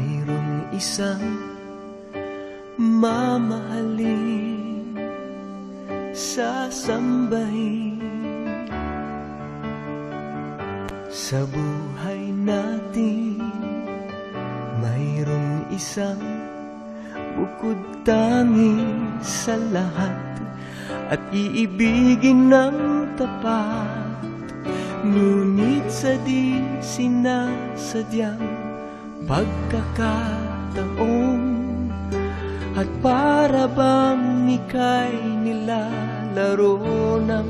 mayroong isang mamahalin, sasambahin. Sa buhay natin mayroong isang bukod tangi sa lahat, at iibigin ng tapat. Ngunit sa di sinasadyang pagkakataon, at para bang ika'y nilalaro ng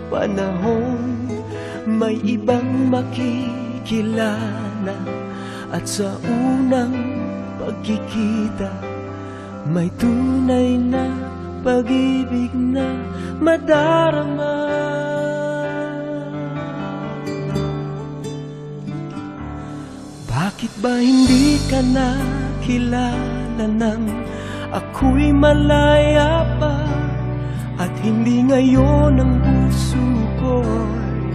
panahon, may ibang makikilala, at sa unang pagkikita may tunay na pag-ibig na madarama. Bakit ba hindi ka nakilala nang ako'y malaya pa, at hindi ngayon ang puso ko'y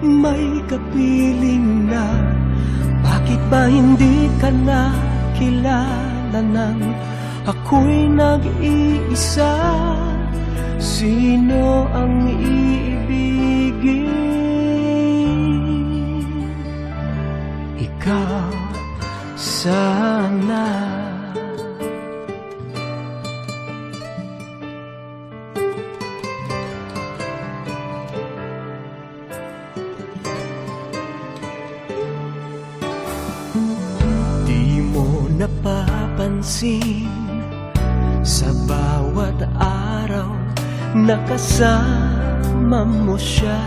may kapiling na? Bakit ba hindi ka nakilala nang ako'y nag-iisa? Sino ang iibigin? Ikaw sana. Di mo napapansin sa bawat araw na kasama mo siya,